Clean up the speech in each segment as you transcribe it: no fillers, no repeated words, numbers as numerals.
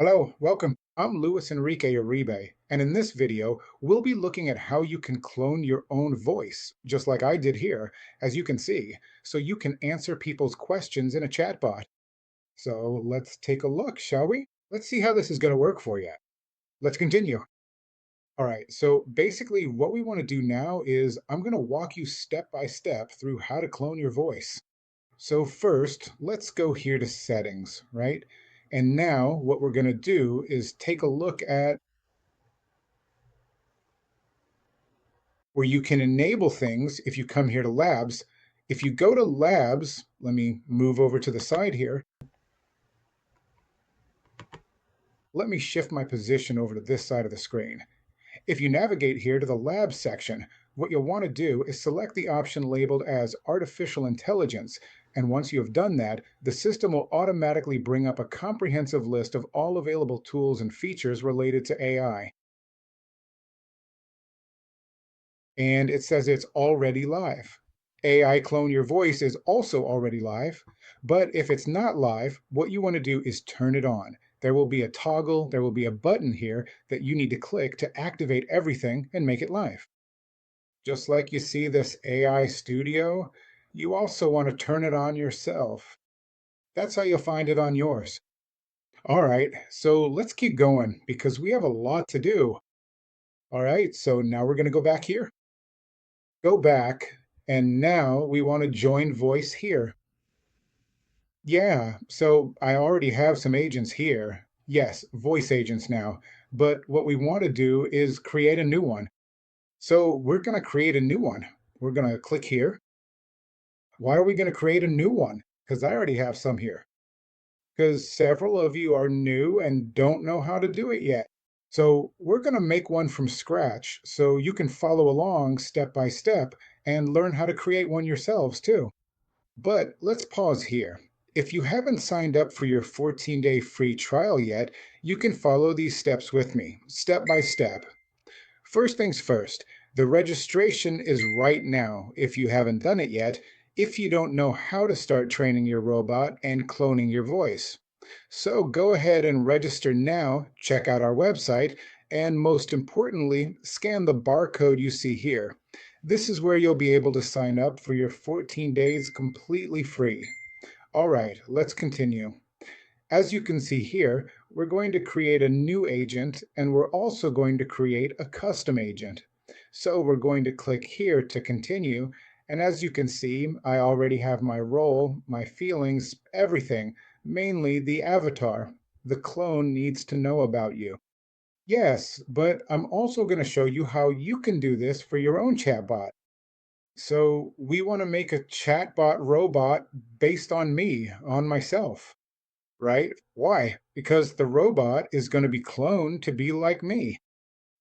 Hello, welcome. I'm Luis Enrique Uribe, and in this video, we'll be looking at how you can clone your own voice, just like I did here, as you can see, so you can answer people's questions in a chatbot. So let's take a look, shall we? Let's see how this is going to work for you. Let's continue. All right, so basically what we want to do now is I'm going to walk you step by step through how to clone your voice. So first, let's go here to settings, right? And now what we're going to do is take a look at where you can enable things if you come here to labs. If you go to labs, let me move over to the side here. Let me shift my position over to this side of the screen. If you navigate here to the labs section, what you'll want to do is select the option labeled as artificial intelligence. And once you have done that, the system will automatically bring up a comprehensive list of all available tools and features related to AI. And it says it's already live. AI Clone Your Voice is also already live, but if it's not live, what you want to do is turn it on. There will be a toggle, there will be a button here that you need to click to activate everything and make it live. Just like you see this AI Studio, you also want to turn it on yourself. That's how you'll find it on yours. All right, so let's keep going because we have a lot to do. All right, so now we're going to go back here. Go back, and now we want to join voice here. Yeah, so I already have some agents here. Yes, voice agents now. But what we want to do is create a new one. So we're going to create a new one. We're going to click here. Why are we going to create a new one? Because I already have some here. Because several of you are new and don't know how to do it yet. So we're going to make one from scratch so you can follow along step by step and learn how to create one yourselves too. But let's pause here. If you haven't signed up for your 14-day free trial yet, you can follow these steps with me, step by step. First things first, the registration is right now if you haven't done it yet, if you don't know how to start training your robot and cloning your voice. So go ahead and register now, check out our website, and most importantly, scan the barcode you see here. This is where you'll be able to sign up for your 14 days completely free. All right, let's continue. As you can see here, we're going to create a new agent and we're also going to create a custom agent. So we're going to click here to continue. And as you can see, I already have my role, my feelings, everything, mainly the avatar. The clone needs to know about you. Yes, but I'm also going to show you how you can do this for your own chatbot. So we want to make a chatbot robot based on me, on myself. Right? Why? Because the robot is going to be cloned to be like me.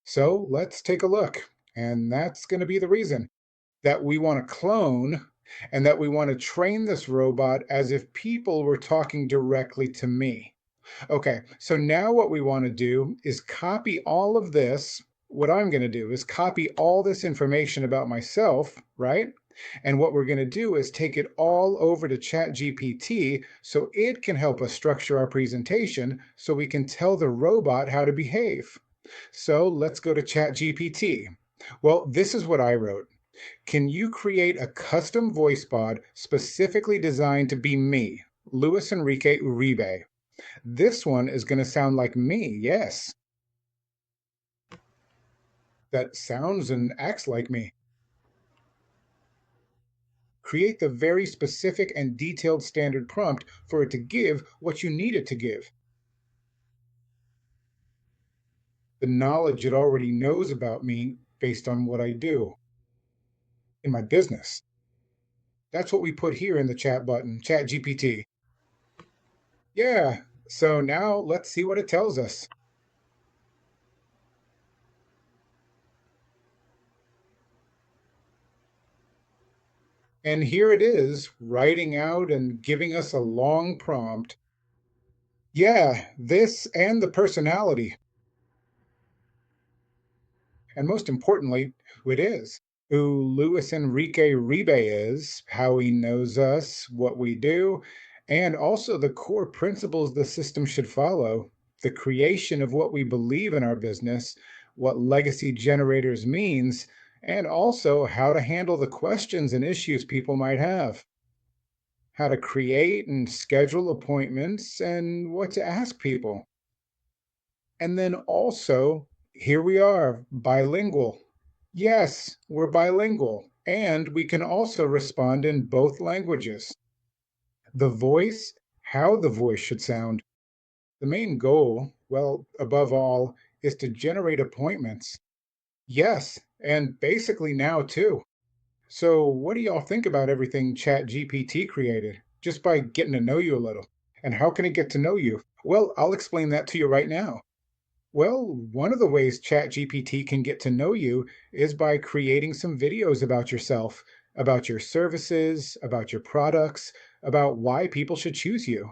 So let's take a look. And that's going to be the reason that we want to clone and that we want to train this robot as if people were talking directly to me. Okay, so now what we want to do is copy all of this. What I'm going to do is copy all this information about myself, right? And what we're going to do is take it all over to ChatGPT so it can help us structure our presentation so we can tell the robot how to behave. So let's go to ChatGPT. Well, this is what I wrote. Can you create a custom voice bot specifically designed to be me, Luis Enrique Uribe? This one is going to sound like me, yes. That sounds and acts like me. Create the very specific and detailed standard prompt for it to give what you need it to give. The knowledge it already knows about me based on what I do in my business. That's what we put here in the chat button, Chat GPT. Yeah, so now let's see what it tells us. And here it is, writing out and giving us a long prompt. Yeah, this and the personality. And most importantly, who it is, who Luis Enrique Ribe is, how he knows us, what we do, and also the core principles the system should follow. the creation of what we believe in our business, what legacy generators means, and also how to handle the questions and issues people might have, how to create and schedule appointments, and what to ask people. And then also, here we are, bilingual. Yes, we're bilingual, and we can also respond in both languages. The voice, how the voice should sound. The main goal, well, above all, is to generate appointments. Yes, and basically now too. So, what do y'all think about everything ChatGPT created? Just by getting to know you a little. And how can it get to know you? Well, I'll explain that to you right now. Well, one of the ways ChatGPT can get to know you is by creating some videos about yourself, about your services, about your products, about why people should choose you.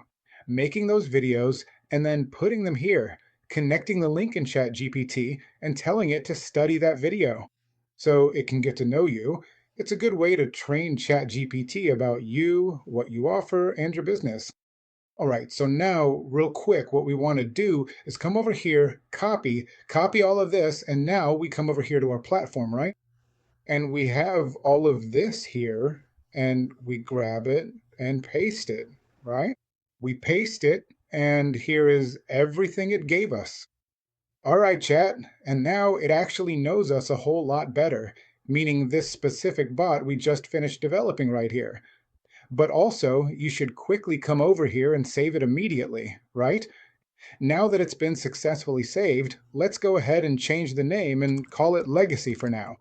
Making those videos and then putting them here, connecting the link in ChatGPT and telling it to study that video so it can get to know you. It's a good way to train ChatGPT about you, what you offer, and your business. All right, so now real quick, what we want to do is come over here, copy all of this, and now we come over here to our platform, right? And we have all of this here, and we grab it and paste it, right? We paste it, and here is everything it gave us. All right, chat, and now it actually knows us a whole lot better, meaning this specific bot we just finished developing right here. But also, you should quickly come over here and save it immediately, right? Now that it's been successfully saved, let's go ahead and change the name and call it Legacy for now.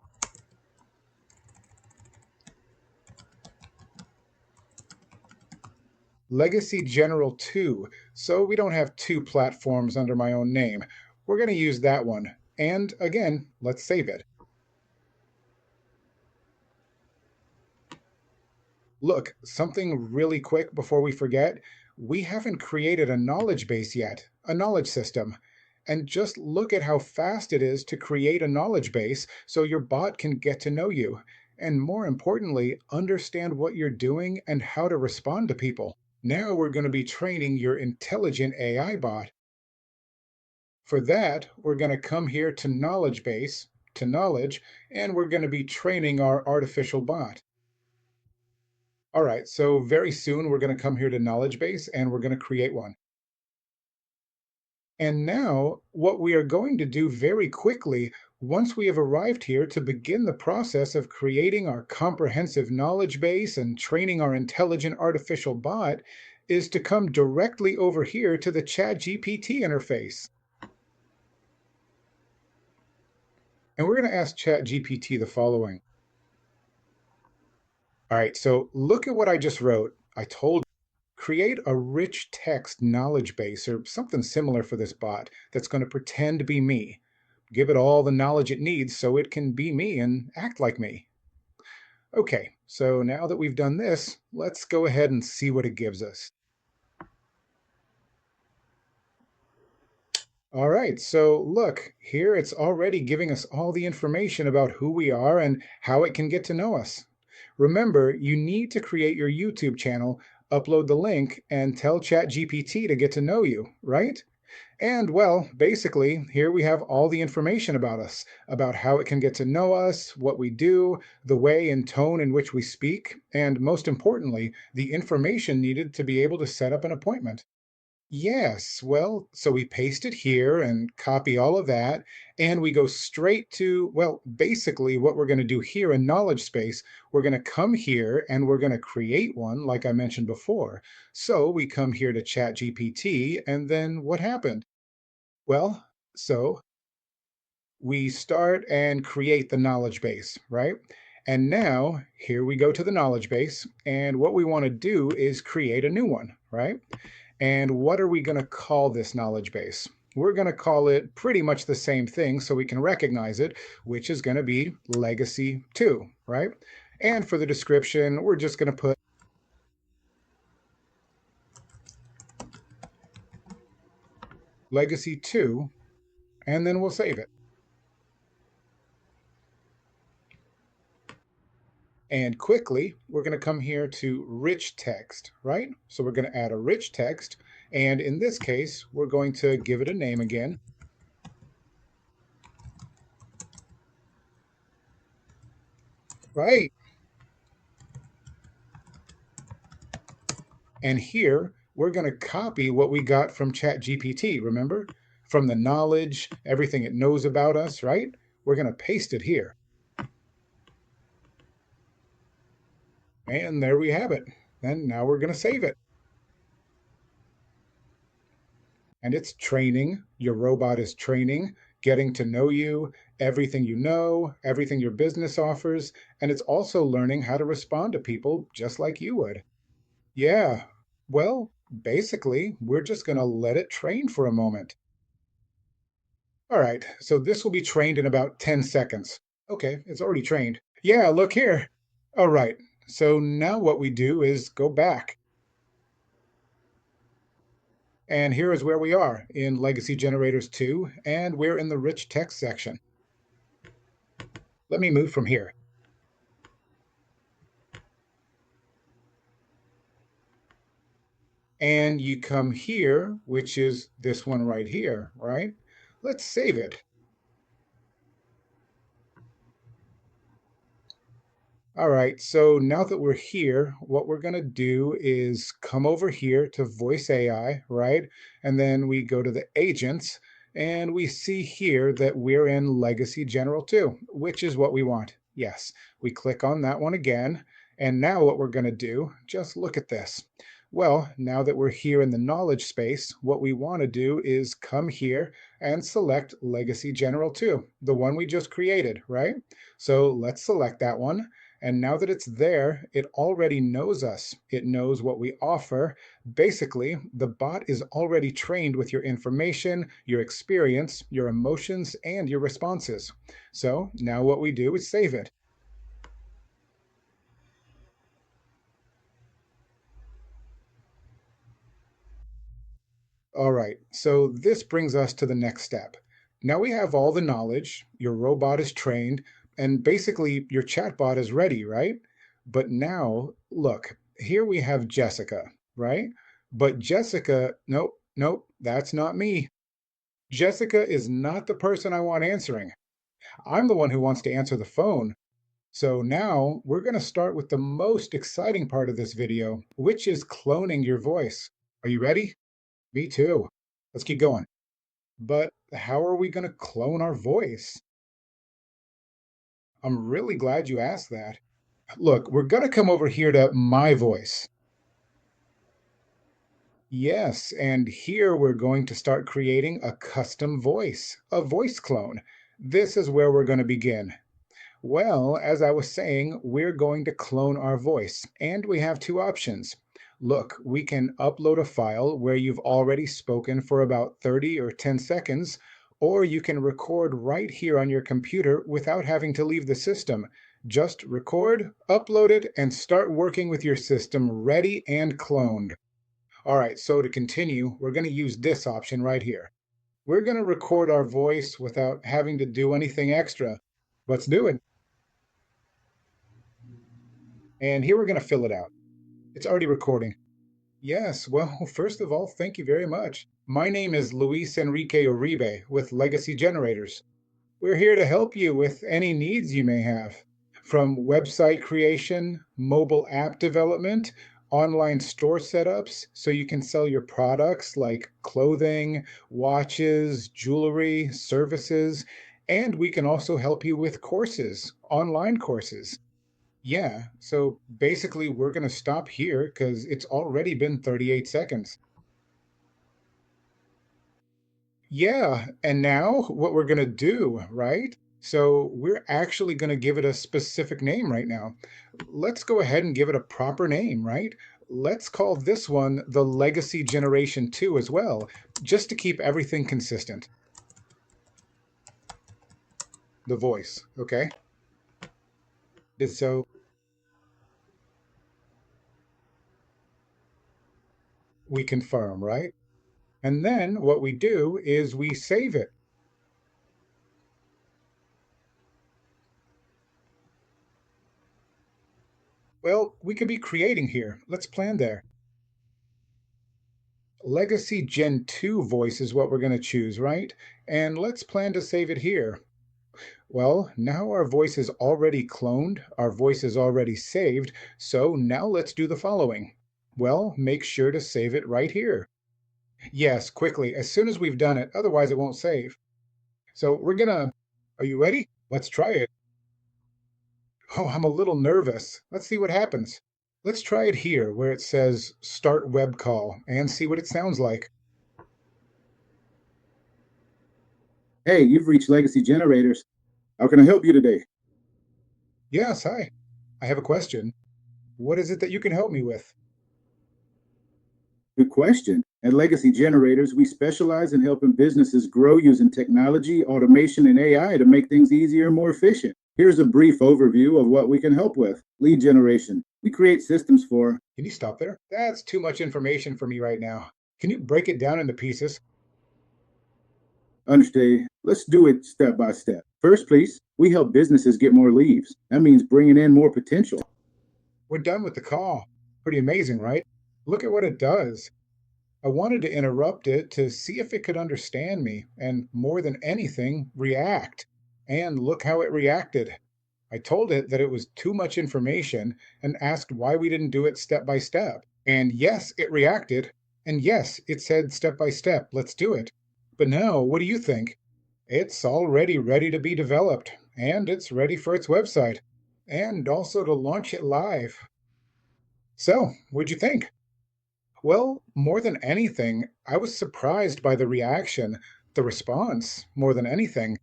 Legacy General 2, so we don't have two platforms under my own name. We're going to use that one. And again, let's save it. Look, something really quick before we forget. We haven't created a knowledge base yet, a knowledge system. And just look at how fast it is to create a knowledge base so your bot can get to know you. And more importantly, understand what you're doing and how to respond to people. Now we're going to be training your intelligent AI bot. For that, we're going to come here to knowledge base, to knowledge, and we're going to be training our artificial bot. All right, so very soon we're going to come here to knowledge base and we're going to create one. And now what we are going to do very quickly, once we have arrived here to begin the process of creating our comprehensive knowledge base and training our intelligent artificial bot, is to come directly over here to the ChatGPT interface. And we're going to ask ChatGPT the following. All right, so look at what I just wrote. I told create a rich text knowledge base or something similar for this bot that's going to pretend to be me. Give it all the knowledge it needs so it can be me and act like me. Okay, so now that we've done this, let's go ahead and see what it gives us. All right, so look, here it's already giving us all the information about who we are and how it can get to know us. Remember, you need to create your YouTube channel, upload the link, and tell ChatGPT to get to know you, right? And well, basically, here we have all the information about us, about how it can get to know us, what we do, the way and tone in which we speak, and most importantly, the information needed to be able to set up an appointment. Yes, well, so we paste it here and copy all of that, and we go straight to, well, basically what we're going to do here in Knowledge Space, we're going to come here and we're going to create one, like I mentioned before. So we come here to ChatGPT, and then what happened? Well, so we start and create the knowledge base, right? And now here we go to the knowledge base, and what we want to do is create a new one, right? And what are we going to call this knowledge base? We're going to call it pretty much the same thing so we can recognize it, which is going to be Legacy 2, right? And for the description, we're just going to put Legacy 2, and then we'll save it. And quickly, we're going to come here to rich text, right? So we're going to add a rich text, And in this case, we're going to give it a name again. Right. And here, we're going to copy what we got from ChatGPT, remember? From the knowledge, everything it knows about us, right? We're going to paste it here. And there we have it. And now we're going to save it. And it's training. Your robot is training, getting to know you, everything you know, everything your business offers, and it's also learning how to respond to people just like you would. Yeah. Well, basically, we're just going to let it train for a moment. All right, so this will be trained in about 10 seconds. Okay, it's already trained. Yeah, look here. All right, so now what we do is go back. And here is where we are in Legacy Generators 2, and we're in the rich text section. Let me move from here. And you come here, which is this one right here, right? Let's save it. All right, so now that we're here, what we're going to do is come over here to Voice AI, right? And then we go to the agents, and we see here that we're in Legacy General 2, which is what we want. Yes, we click on that one again. And now what we're going to do, just look at this. Well, now that we're here in the knowledge space, what we want to do is come here and select Legacy General 2, the one we just created, right? So let's select that one. And now that it's there, it already knows us. It knows what we offer. Basically, the bot is already trained with your information, your experience, your emotions, and your responses. So now what we do is save it. All right, so this brings us to the next step. Now we have all the knowledge, your robot is trained, and basically your chatbot is ready, right? But now, look, here we have Jessica, right? But Jessica, nope, nope, that's not me. Jessica is not the person I want answering. I'm the one who wants to answer the phone. So now we're going to start with the most exciting part of this video, which is cloning your voice. Are you ready? Me too. Let's keep going. But how are we going to clone our voice? I'm really glad you asked that. Look, we're going to come over here to My Voice. Yes, and here we're going to start creating a custom voice, a voice clone. This is where we're going to begin. Well, as I was saying, we're going to clone our voice, and we have two options. Look, we can upload a file where you've already spoken for about 30 or 10 seconds, or you can record right here on your computer without having to leave the system. Just record, upload it, and start working with your system ready and cloned. All right, so to continue, we're going to use this option right here. We're going to record our voice without having to do anything extra. Let's do it. And here we're going to fill it out. It's already recording. Yes, well, first of all, thank you very much. My name is Luis Enrique Uribe with Legacy Generators. We're here to help you with any needs you may have, from website creation, mobile app development, online store setups so you can sell your products like clothing, watches, jewelry, services, and we can also help you with courses, online courses. Yeah, so basically we're going to stop here because it's already been 38 seconds. Yeah, and now what we're going to do, right? So we're actually going to give it a specific name right now. Let's go ahead and give it a proper name, right? Let's call this one the Legacy Generation 2 as well, just to keep everything consistent. The voice, okay? So we confirm, right? And then what we do is we save it. Well, we could be creating here. Let's plan there. Legacy Gen 2 voice is what we're going to choose, right? And let's plan to save it here. Well, now our voice is already cloned, our voice is already saved, so now let's do the following. Well, make sure to save it right here. Yes, quickly, as soon as we've done it, otherwise it won't save. So are you ready? Let's try it. Oh, I'm a little nervous. Let's see what happens. Let's try it here where it says start web call and see what it sounds like. Hey, you've reached Legacy Generators. How can I help you today? Yes, hi. I have a question. What is it that you can help me with? Good question. At Legacy Generators, we specialize in helping businesses grow using technology, automation, and AI to make things easier and more efficient. Here's a brief overview of what we can help with. Lead generation. We create systems for. Can you stop there? That's too much information for me right now. Can you break it down into pieces? Understand? Let's do it step by step. First, please, we help businesses get more leads. That means bringing in more potential. We're done with the call. Pretty amazing, right? Look at what it does. I wanted to interrupt it to see if it could understand me and, more than anything, react. And look how it reacted. I told it that it was too much information and asked why we didn't do it step by step. And yes, it reacted. And yes, it said step by step, let's do it. But now, what do you think? It's already ready to be developed, and it's ready for its website, and also to launch it live. So, what'd you think? Well, more than anything, I was surprised by the reaction, the response, more than anything.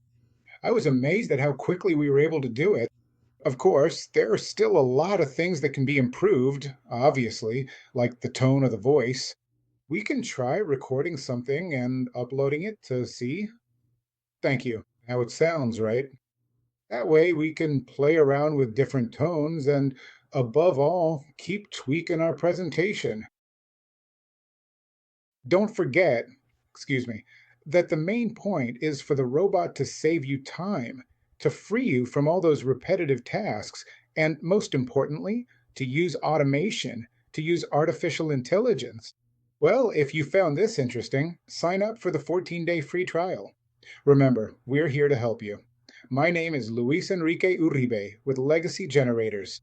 I was amazed at how quickly we were able to do it. Of course, there are still a lot of things that can be improved, obviously, like the tone of the voice. We can try recording something and uploading it to see. Thank you. How it sounds, right? That way we can play around with different tones and, above all, keep tweaking our presentation. Don't forget, excuse me, that the main point is for the robot to save you time, to free you from all those repetitive tasks, and most importantly, to use automation, to use artificial intelligence. Well, if you found this interesting, sign up for the 14-day free trial. Remember, we're here to help you. My name is Luis Enrique Uribe with Legacy Generators.